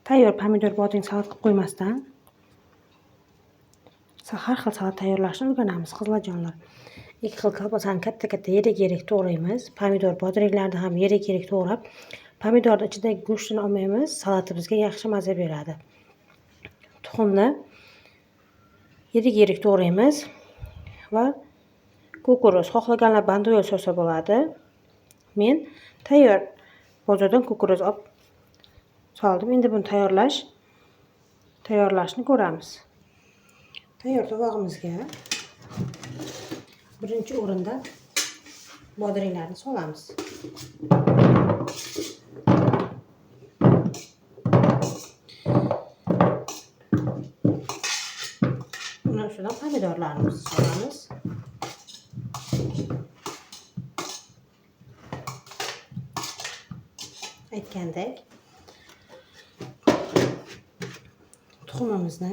Tayyor pomidor bodring salat qilib qo'ymasdan har xil salat tayyorlashni o'rganamiz qizlarjonlar. Ikki xil kolbasani katta-katta yirik to'g'raymiz. Pomidor bodringlarni ham yirik to'g'rab, pomidorning ichidagi go'shtini olmaymiz. Salatimizga yaxshi maza beradi. Tuxumni yirik to'g'raymiz va kukuriz, xohlaganlar banderol so'sa bo'ladi. Men tayyor bozordan kukuriz olib soldim. Endi buni tayyorlashni ko'ramiz. Tayyor tovog'imizga birinchi o'rinda bodringlarni solamiz. Undan so'ng pomidorlarimizni solamiz. Aytgandek, tuxumimizni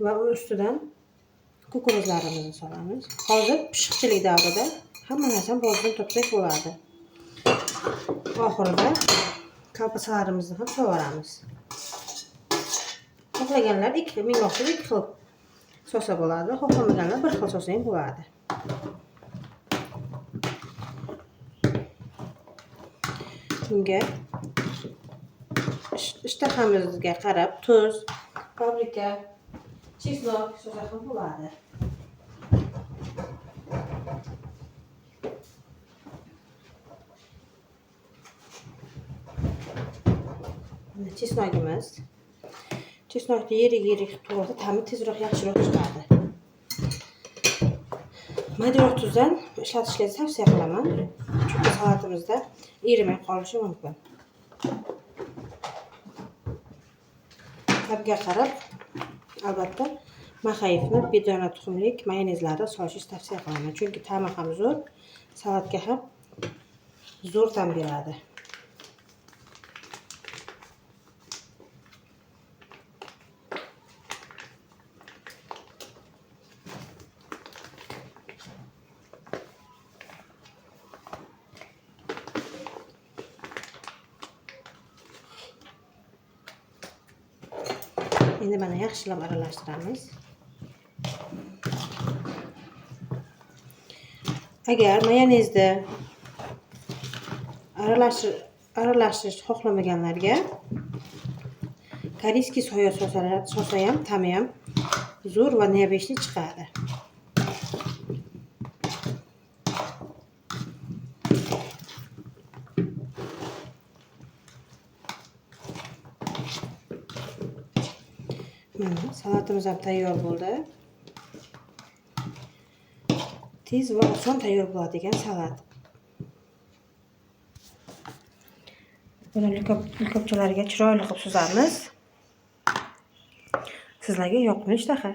va uni ustidan kukuruzlarimizni solamiz. Hozir pishiqchilik davrida hamma narsani bozordan topsak bo'ladi. Oxirida kolbasalarimizni ham so'ramiz. Xohlaganlar menga o'xshab ikki xil so'sa bo'ladi, xohlamaganlar bir xil so'sa ham bo'ladi. Bunga ishtahamizga qarab tuz, paprika, chesnok so'sa ham bo'ladi. Chesnokni yirik to'g'rasa ta'mi tezroq yaxshiroq chiqadi. Maydaroq tuzdan ishlatishingizni tavsiya qilaman. Chunki salatimizda erimay qolishi mumkin. Tabga qarab, albatta, maxayifni bedona tuxumlik mayonezlarni solishingizni tavsiya qilaman. Chunki ta'mi ham zo'r, salatga ham zo'r ta'm beradi. Endi mana yaxshilab aralashtiramiz. Agar mayonezni aralashtirish xohlamaganlarga koreyskiy soya sosa ham ta'mi ham zo'r va neobeshli chiqadi. Mana salatimiz ham tayyor bo'ldi. Tez va oson tayyor bo'ladigan salat. Buni likopchalarga chiroyli qilib suzamiz. Sizlarga yoqimli ishtaha.